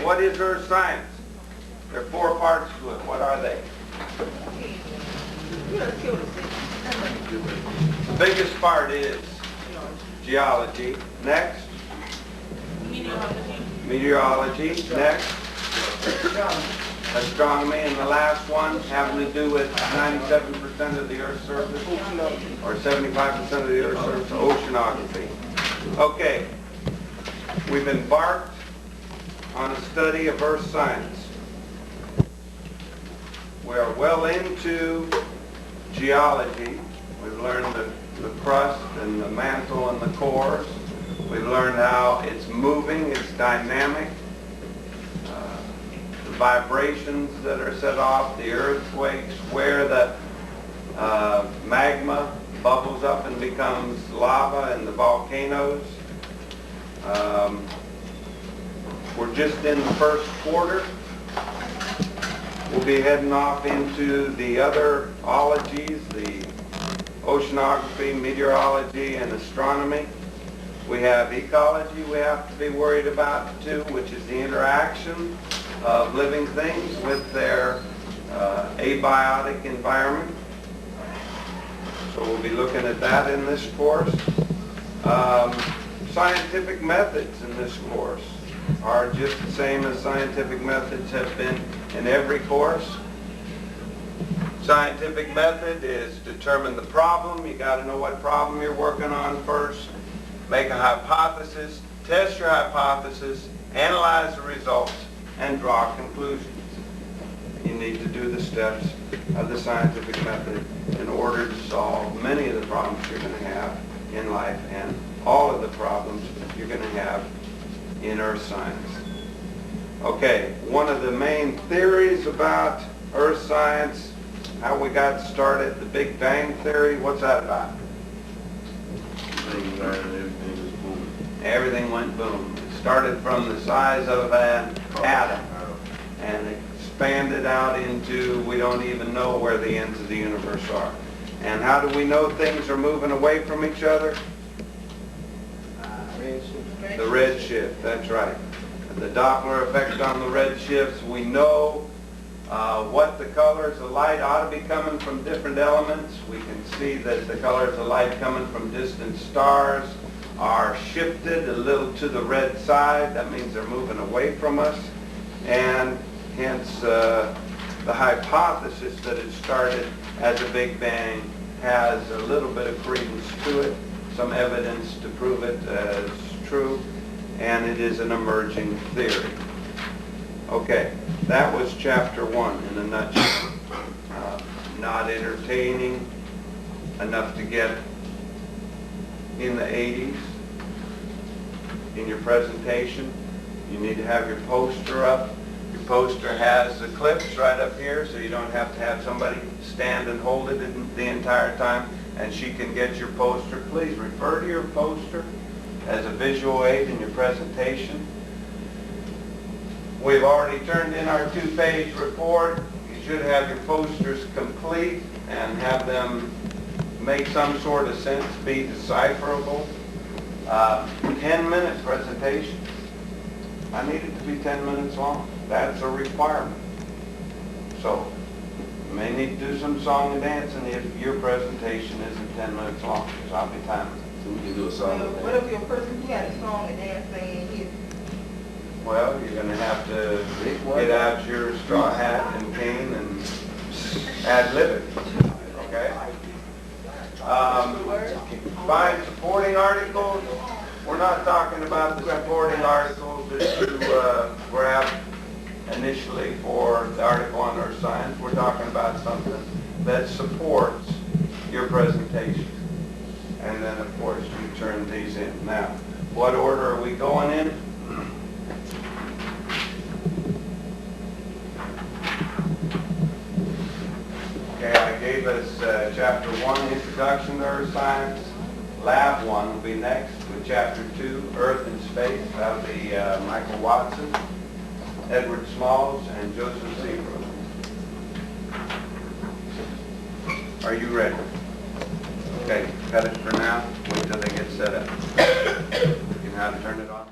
what is earth science? There are 4 parts to it. What are they? The biggest part is geology. Next. Meteorology. Next. Astronomy. And the last one having to do with 97% of the Earth's surface, or 75% of the Earth's surface, oceanography. Okay. We've embarked on a study of earth science. We are well into geology. We've learned the crust and the mantle and the cores. We've learned how it's moving, it's dynamic, the vibrations that are set off, the earthquakes, where the magma bubbles up and becomes lava in the volcanoes. We're just in the first quarter. We'll be heading off into the other ologies, the oceanography, meteorology, and astronomy. We have ecology we have to be worried about too, which is the interaction of living things with their abiotic environment. So we'll be looking at that in this course. Scientific methods in this course are just the same as scientific methods have been in every course. Scientific method is determine the problem. You got to know what problem you're working on first. Make a hypothesis, test your hypothesis, analyze the results, and draw conclusions. You need to do the steps of the scientific method in order to solve many of the problems you're going to have in life and all of the problems you're going to have in earth science. Okay, one of the main theories about earth science, how we got started, the Big Bang Theory, what's that about? Everything went boom. It started from the size of an atom and expanded out into we don't even know where the ends of the universe are. And how do we know things are moving away from each other? The redshift, that's right. The Doppler effect on the redshifts. We know what the colors of light ought to be coming from different elements. We can see that the colors of light coming from distant stars are shifted a little to the red side. That means they're moving away from us. And hence the hypothesis that it started as a Big Bang has a little bit of credence to it, some evidence to prove it as true, and it is an emerging theory. Okay, that was chapter 1 in a nutshell. Not entertaining enough to get in the 80s in your presentation. You need to have your poster up. Your poster has the clips right up here, so you don't have to have somebody stand and hold it the entire time, and she can get your poster. Please refer to your poster as a visual aid in your presentation. We've already turned in our 2-page report. You should have your posters complete and have them make some sort of sense, be decipherable. 10-minute presentation. I need it to be 10 minutes long. That's a requirement. So, you may need to do some song and dancing if your presentation isn't 10 minutes long, because I'll be timing. So we can do a song and dance. What if your person who had a song and dance saying his? Well, you're going to have to get out your straw hat and cane and ad-lib it. Okay? Find supporting articles. We're not talking about the supporting articles that you grabbed initially for the article on earth science. We're talking about something that supports your presentation. And then, of course, you turn these in. Now, what order are we going in? Okay, I gave us Chapter 1, Introduction to Earth Science. Lab 1 will be next with Chapter 2, Earth and Space. That'll be Michael Watson, Edward Smalls, and Joseph Seabrook. Are you ready? Okay, cut it for now. Wait till they get set up. You know how to turn it on?